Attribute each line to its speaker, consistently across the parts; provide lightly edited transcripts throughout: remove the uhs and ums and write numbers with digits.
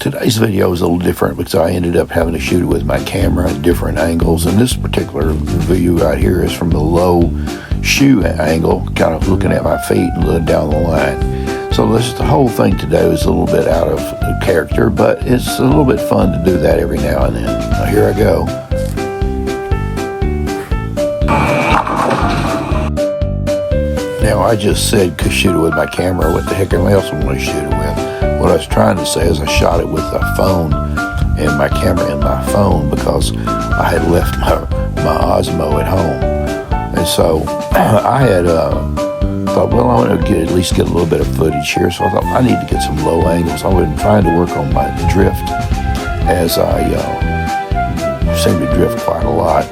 Speaker 1: Today's video is a little different because I ended up having to shoot it with my camera at different angles, and this particular view right here is from the low shoe angle, kind of looking at my feet and looking down the line. So the whole thing today was a little bit out of character, but it's a little bit fun to do that every now and then. Now here I go. Now I just said could shoot it with my camera. What the heck else am I going to shoot it with? What I was trying to say is I shot it with a phone and my camera in my phone because I had left my Osmo at home. And so I had thought, well, I want to at least get a little bit of footage here. So I thought I need to get some low angles. I've been trying to work on my drift as I seem to drift quite a lot.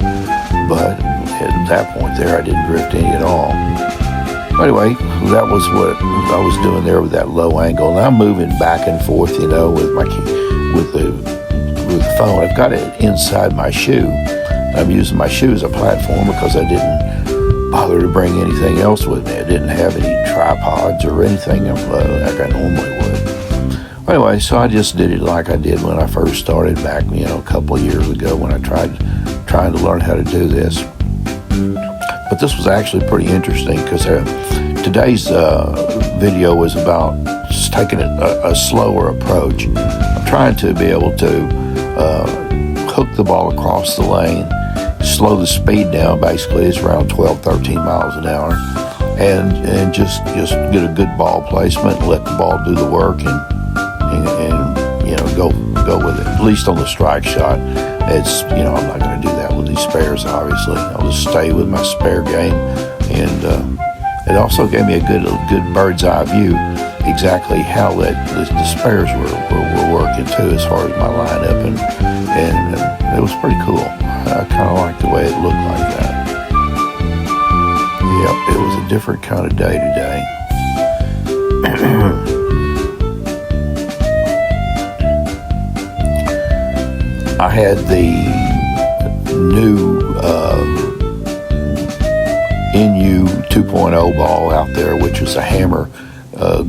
Speaker 1: But at that point there, I didn't drift any at all. Anyway, that was what I was doing there with that low angle. And I'm moving back and forth, you know, with the phone. I've got it inside my shoe. I'm using my shoe as a platform because I didn't bother to bring anything else with me. I didn't have any tripods or anything like I normally would. Anyway, so I just did it like I did when I first started back, you know, a couple of years ago when I trying to learn how to do this. But this was actually pretty interesting because today's video was about just taking a slower approach. I'm trying to be able to hook the ball across the lane, slow the speed down. Basically, it's around 12, 13 miles an hour, and just get a good ball placement and let the ball do the work and you know go with it. At least on the strike shot. It's, you know, I'm not going to do that with these spares, obviously. I'll just stay with my spare game. And it also gave me a good bird's eye view exactly how the spares were working too, as far as my lineup. And it was pretty cool. I kind of liked the way it looked like that. Yep, it was a different kind of day today. I had the new NU 2.0 ball out there, which was a hammer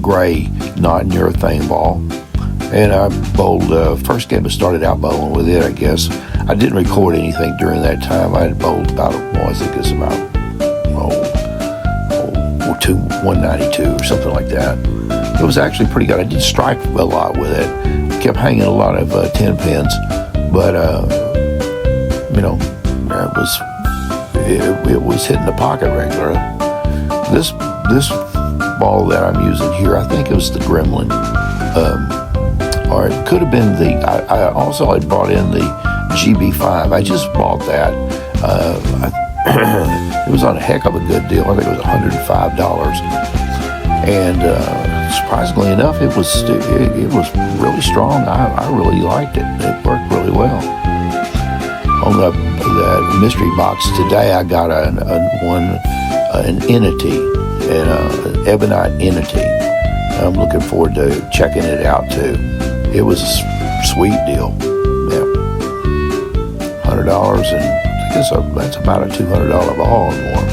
Speaker 1: gray non-urethane ball. And I bowled, first game I started out bowling with it, I guess. I didn't record anything during that time. I had bowled about, I think it was about 192 or something like that. It was actually pretty good. I did strike a lot with it. I kept hanging a lot of 10 pins. But, you know, it was hitting the pocket regular. This ball that I'm using here, I think it was the Gremlin. Or it could have been I also had brought in the GB5. I just bought that. It was on a heck of a good deal. I think it was $105. And surprisingly enough, it was really strong. I really liked it. It worked really well. On the mystery box today, I got an Entity, an Ebonite Entity. I'm looking forward to checking it out too. It was a sweet deal. Yeah, $100, and I guess that's about a $200 ball or more.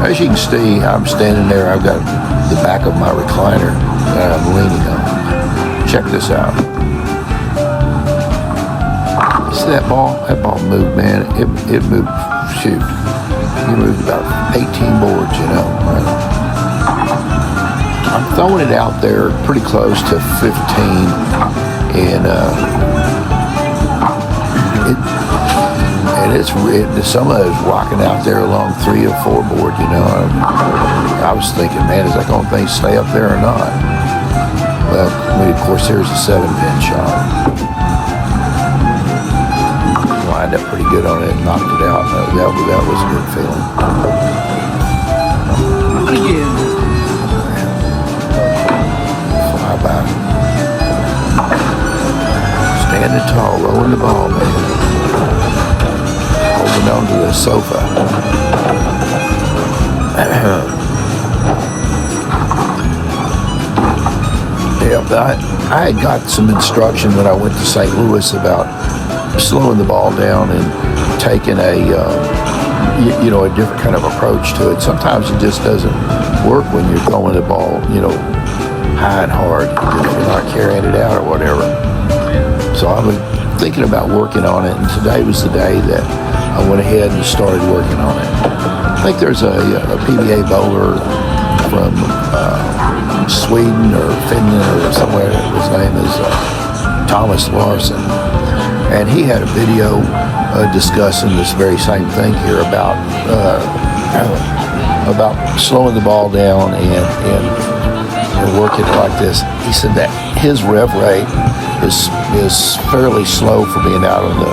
Speaker 1: As you can see, I'm standing there. I've got the back of my recliner that I'm leaning on. Check this out. See that ball? That ball moved, man. It moved. Shoot. It moved about 18 boards, you know. I'm throwing it out there pretty close to 15, and some of it is rocking out there along 3 or 4 board, you know. I was thinking, man, is that going to stay up there or not? Well, I mean, of course, there's a 7-pin shot. Lined up pretty good on it, knocked it out. That was a good feeling. Again. Fly by. Standing tall, rolling the ball, man. Holding on to the sofa. Yeah, but I had got some instruction when I went to St. Louis about slowing the ball down and taking a different kind of approach to it. Sometimes it just doesn't work when you're throwing the ball, high and hard. You're not carrying it out or whatever. So I was thinking about working on it, and today was the day that I went ahead and started working on it. I think there's a PBA bowler from Sweden or Finland or somewhere. His name is Thomas Larson, and he had a video discussing this very same thing here about slowing the ball down and working like this. He said that his rev rate is fairly slow for being out on the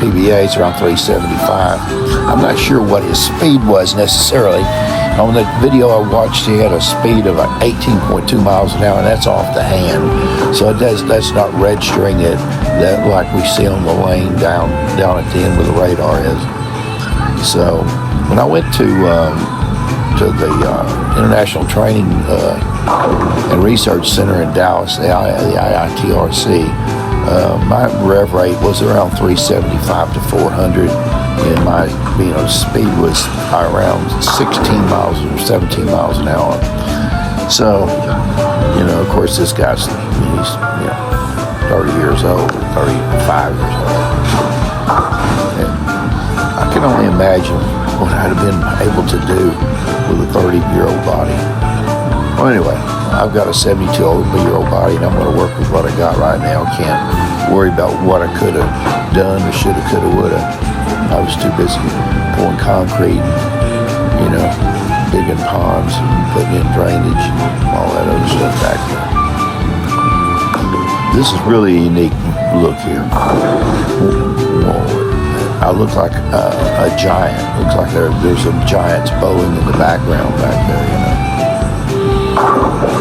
Speaker 1: PBAs, around 375. I'm not sure what his speed was necessarily. On the video I watched, he had a speed of 18.2 miles an hour, and that's off the hand. So that's not registering it that like we see on the lane down at the end where the radar is. So when I went to the International Training and Research Center in Dallas, the IITRC, my rev rate was around 375 to 400, and my speed was around 16 miles or 17 miles an hour. So, of course, this guy's he's 30 years old, 35 years old, and I can only imagine what I'd have been able to do with a 30-year-old body. Well, anyway, I've got a 72-year-old body, and I'm going to work with what I got right now. Can't worry about what I could have done or should have, could have, would have. I was too busy pouring concrete and, digging ponds and putting in drainage and all that other stuff back there. This is really a unique look here. I look like a giant. Looks like there's some giants bowling in the background back there,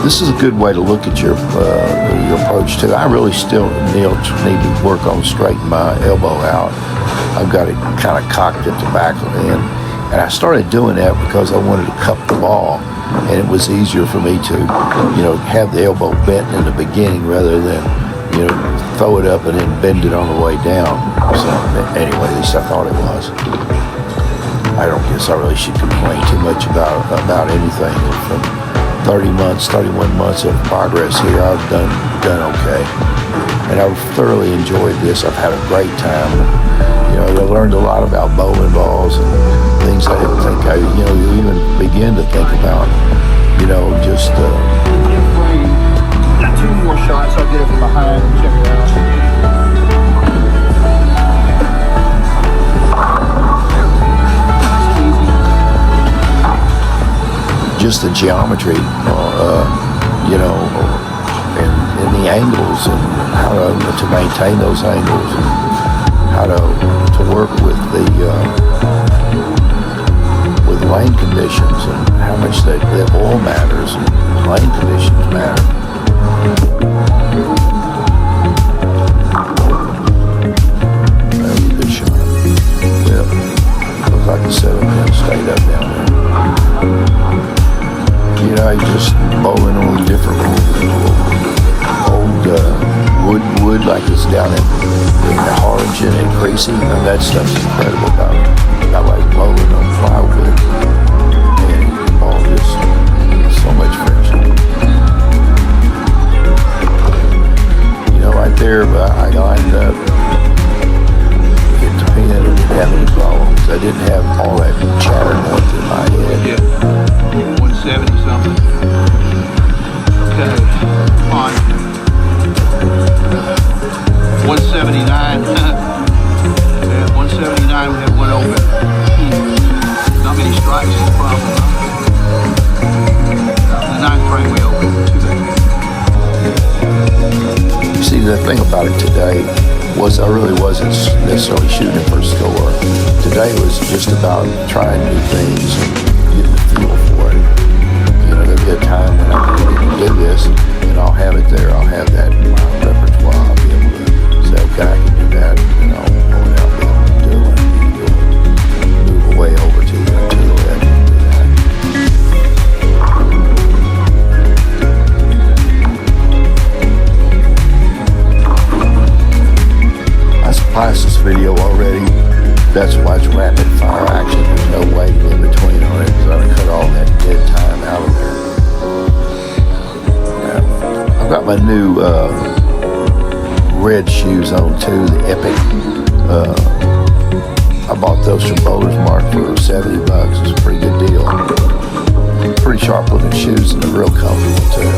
Speaker 1: This is a good way to look at your approach too. I really still need to work on straightening my elbow out. I've got it kind of cocked at the back of the end, and I started doing that because I wanted to cup the ball, and it was easier for me to, have the elbow bent in the beginning rather than, throw it up and then bend it on the way down. So anyway, at least I thought it was. I don't guess I really should complain too much about anything. From 31 months of progress here, I've done okay, and I've thoroughly enjoyed this. I've had a great time. I learned a lot about bowling balls and things I didn't think I, even begin to think about. Just.
Speaker 2: Got two more shots. I'll get it from behind and check it out.
Speaker 1: Just the geometry, and the angles and how to maintain those angles and how to work with with lane conditions and how much the oil matters and lane conditions matter. That was a good shot. Yep. Looks like the 7-pin stayed up down there. You're just bowling on different old wood like it's down in Harlingen and Creasy. That stuff's incredible about it. I like bowling on plywood, and the ball just so much friction. Right there, but I lined up, hit the pin, and didn't have any problems. I didn't have all that chatter going through my head.
Speaker 2: Yeah, 170 something. Okay, come on. 179. Yeah, 179, we have one open. Not many strikes is the problem, The 9th frame we opened.
Speaker 1: See, the thing about it today was I really wasn't necessarily shooting for a score. Today was just about trying new things and getting the feel for it. There'll be a time when I'm going to do this, and I'll have it there. I'll have that in my repertoire. I'll be able to say, okay, I can do that, and I'll go out and do it. Move away over to the left and do that. I my new red shoes on too, the Epic. I bought those from Bowler's Mark for $70. It's a pretty good deal. Pretty sharp looking shoes and they're real comfortable too.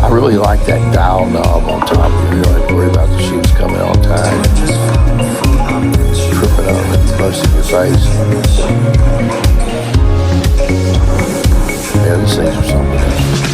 Speaker 1: I really like that dial knob on top. You don't have to worry about the shoes coming on time and tripping up and busting your face. Yeah, these things are something else.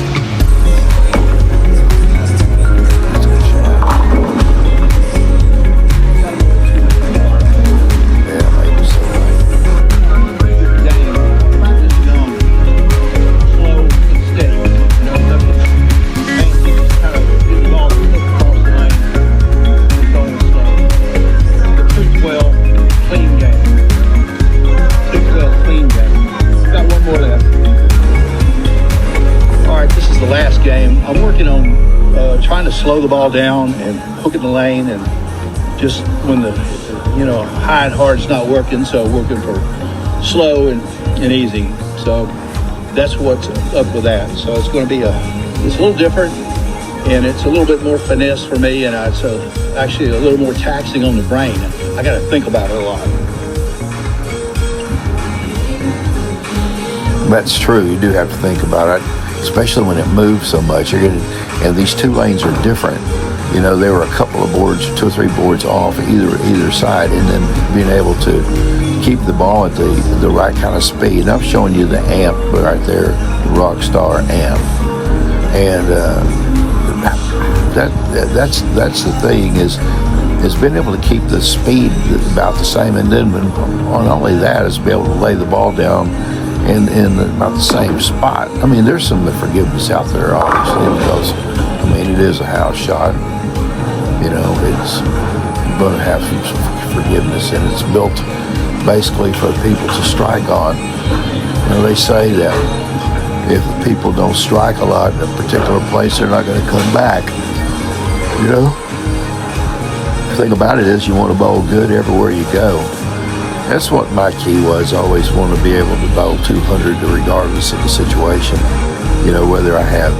Speaker 1: Slow the ball down and hook in the lane, and just when the high and hard's not working, so working for slow and easy. So that's what's up with that. So it's going to be it's a little different, and it's a little bit more finesse for me, and it's actually a little more taxing on the brain. I got to think about it a lot. That's true. You do have to think about it, especially when it moves so much. And these two lanes are different. There were a couple of boards, 2 or 3 boards off either side, and then being able to keep the ball at the right kind of speed. And I'm showing you the amp right there, the Rockstar amp, and that's the thing is being able to keep the speed about the same, and then on only that is be able to lay the ball down in about the same spot. I mean, there's some forgiveness out there, obviously, because it is a house shot. It's going to have some forgiveness, and it's built basically for people to strike on. They say that if the people don't strike a lot in a particular place, they're not going to come back. The thing about it is you want to bowl good everywhere you go. That's what my key was. I always want to be able to bowl 200 regardless of the situation. Whether I have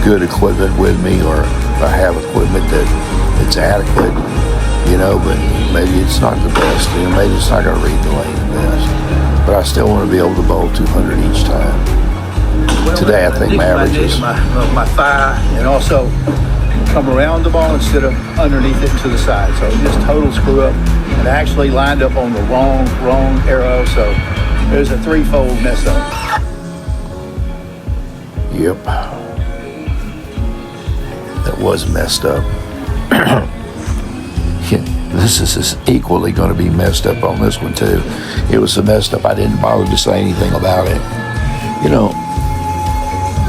Speaker 1: good equipment with me or I have equipment that's adequate, but maybe it's not the best. Maybe it's not going to read the lane the best. But I still want to be able to bowl 200 each time. Today, I think my average is
Speaker 2: my thigh, and also come around the ball instead of underneath it and to the side. So just total screw up. And actually lined up on the wrong arrow, so there's a 3-fold mess up.
Speaker 1: Yep. That was messed up. This is equally going to be messed up on this one too. It was so messed up I didn't bother to say anything about it.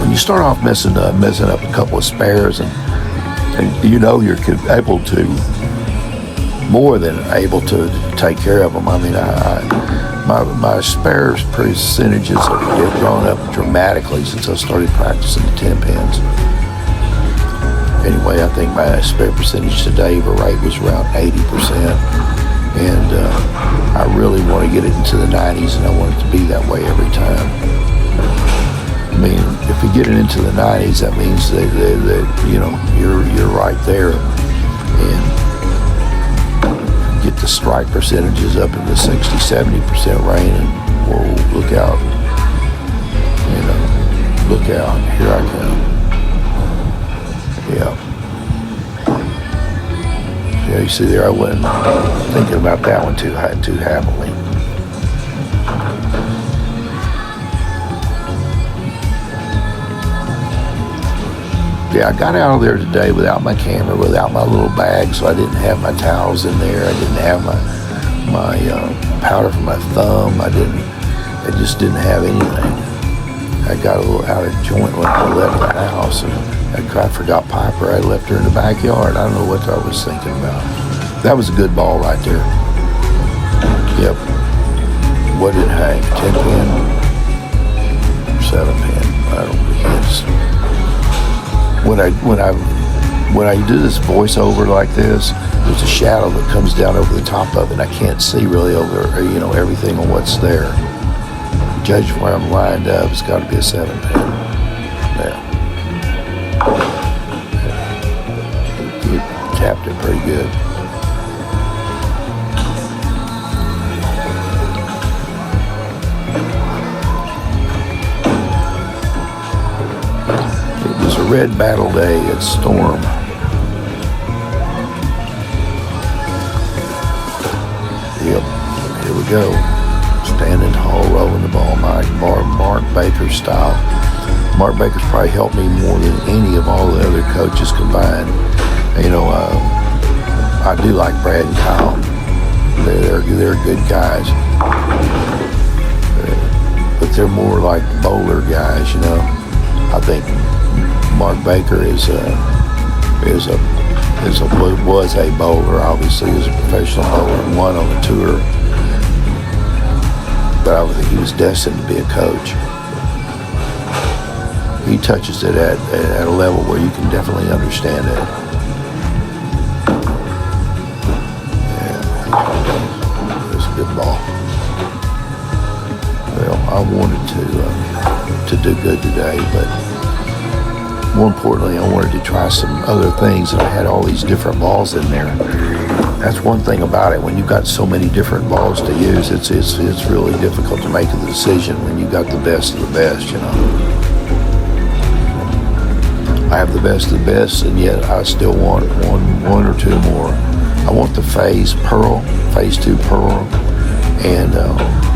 Speaker 1: When you start off messing up a couple of spares, and you're able to, more than able to take care of them. My spare percentages have grown up dramatically since I started practicing the 10 pins. Anyway, I think my spare percentage today of a rate was around 80%, and I really want to get it into the 90s, and I want it to be that way every time. If we get it into the 90s, that means that you're right there, and get the strike percentages up in the 60-70% range, and whoa, look out, here I come. Yeah, you see there, I wasn't thinking about that one too happily. Yeah, I got out of there today without my camera, without my little bag, so I didn't have my towels in there. I didn't have my powder for my thumb. I just didn't have anything. I got a little out of joint when I left the house, and I forgot Piper. I left her in the backyard. I don't know what I was thinking about. That was a good ball right there. Yep. What did it hang? 10 pin? 7 pin? I don't know. When I do this voiceover like this, there's a shadow that comes down over the top of it, and I can't see really over, everything on what's there. Judge where I'm lined up, it's got to be a 7 pin. Yeah. tapped it pretty good. It was a red battle day at Storm. Yep, here we go. Standing tall, rolling the ball, Mark Baker style. Mark Baker's probably helped me more than any of all the other coaches combined. You know, I do like Brad and Kyle. They're good guys, but they're more like bowler guys. You know, I think Mark Baker was a bowler. Obviously, he was a professional bowler and won on the tour. But I would think he was destined to be a coach. He touches it at a level where you can definitely understand it. Yeah, it was a good ball. Well, I wanted to do good today, but more importantly, I wanted to try some other things, and I had all these different balls in there. That's one thing about it. When you've got so many different balls to use, it's really difficult to make a decision when you've got the best of the best, you know. I have the best of the best, and yet I still want one or two more. I want the Phase 2 Pearl, and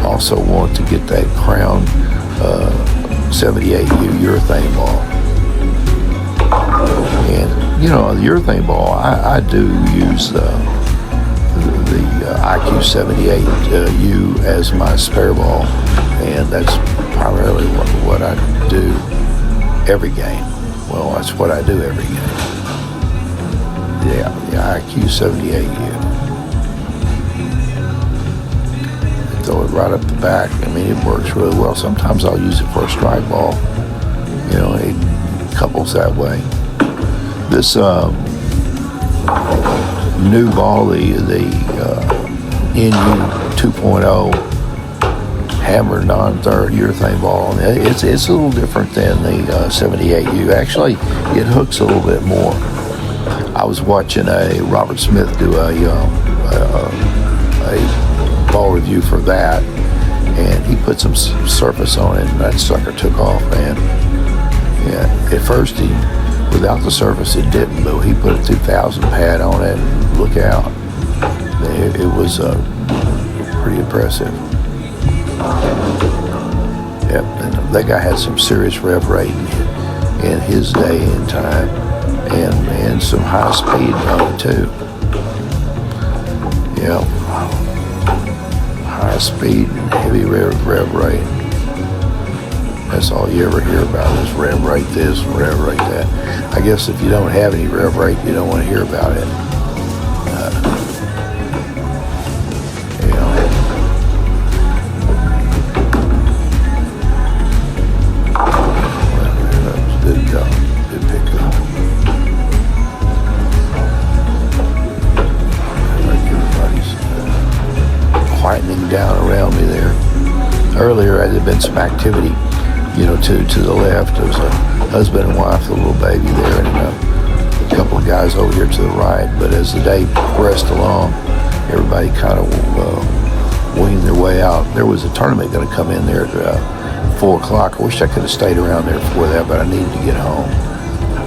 Speaker 1: also want to get that Crown 78U urethane ball. And, you know, the urethane ball, I do use the IQ 78U as my spare ball, and that's primarily what I do every game. Well, that's what I do every game. Yeah, the IQ 78U. Throw it right up the back. I mean, it works really well. Sometimes I'll use it for a strike ball. You know, it couples that way. This new ball, the NU 2.0 hammer non-third urethane ball, it's a little different than the 78U. Actually, it hooks a little bit more. I was watching a Robert Smith do a ball review for that, and he put some surface on it, and that sucker took off, man. Yeah, at first without the surface it didn't, but he put a 2000 pad on it, and look out. It was pretty impressive. Yep, and that guy had some serious rev rating in his day and time, and some high speed on it too. Yep, high speed and heavy rev rate. That's all you ever hear about is rev rate this, rev rate that. I guess if you don't have any rev rate, you don't want to hear about it. Quietening down around me there. Earlier, there had been some activity, you know, to the left. There was a husband and wife, a little baby there, and a couple of guys over here to the right. But as the day progressed along, everybody kind of winged their way out. There was a tournament going to come in there at 4 o'clock. I wish I could have stayed around there for that, but I needed to get home.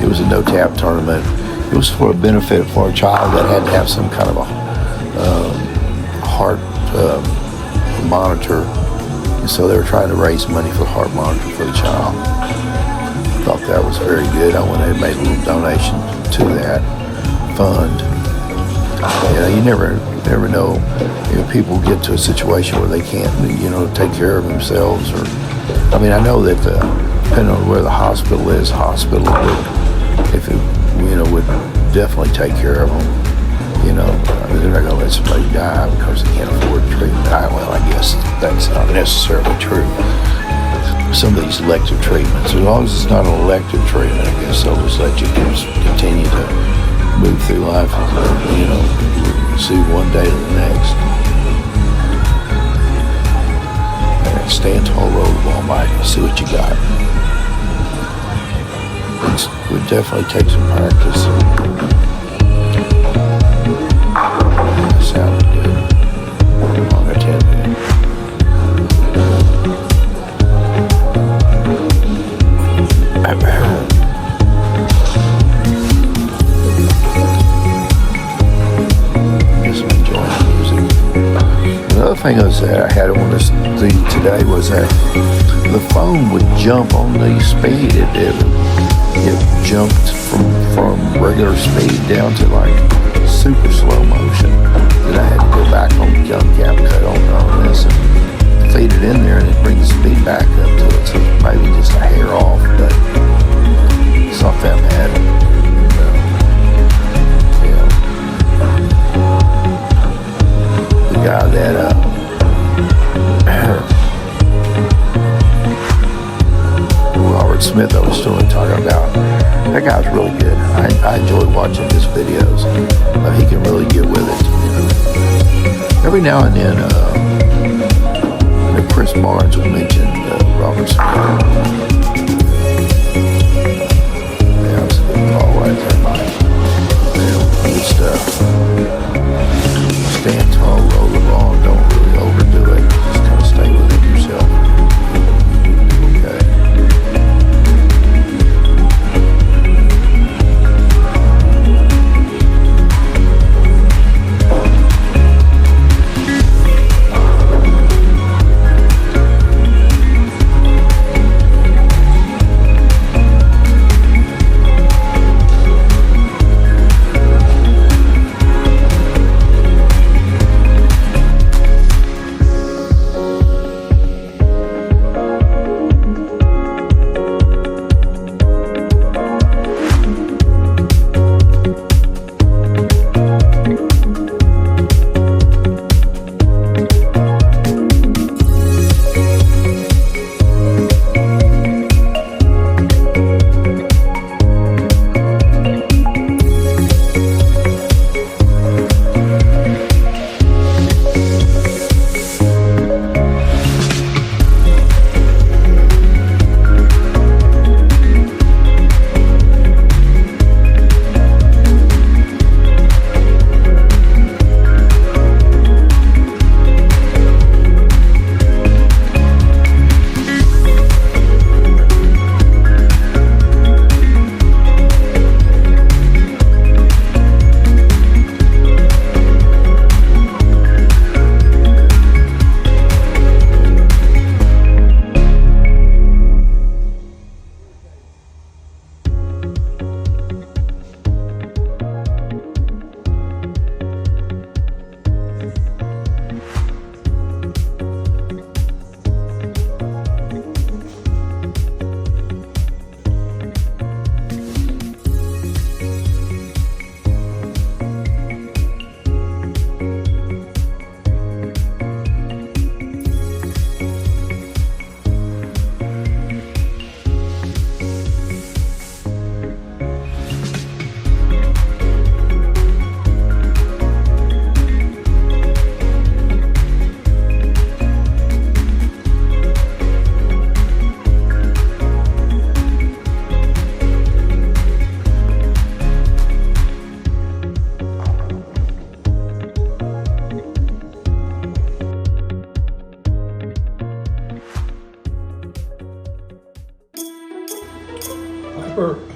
Speaker 1: It was a no-tap tournament. It was for a benefit for a child that had to have some kind of a heart monitor, and so they were trying to raise money for the heart monitor for the child. Thought that was very good. I went ahead and made a little donation to that fund. You know, you never know if people get to a situation where they can't, you know, take care of themselves. Or, I mean, I know that depending on where the hospital is, hospital would, if it, you know, would definitely take care of them. You know, they're not going to let somebody die because they can't afford treatment. Well, I guess that's not necessarily true. Some of these elective treatments, as long as it's not an elective treatment, I guess they'll just let you continue to move through life, you know, see one day to the next. And stand tall, roll the ball, Mike, and see what you got. It would definitely take some practice. thing was that I had on this thing today was that the phone would jump on the speed. It jumped from regular speed down to like super slow motion. Then I had to go back on the jump cap, cut on this, and feed it in there, and it brings the speed back up to it. So maybe just a hair off, but it's not that bad. The guy that Robert Smith I was talking about, that guy's really good. I enjoy watching his videos. He can really get with it. Every now and then, Chris Barnes will mention Robert Smith. Yeah, that's a good call right there, Mike. Yeah, good stuff. Stand tall, roll the ball, don't really overdo it. Just kind of stay within yourself. Okay.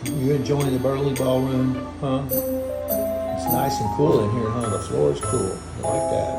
Speaker 2: You enjoying the Burley Ballroom, huh? It's nice and cool in here, huh? The floor is cool. I like that.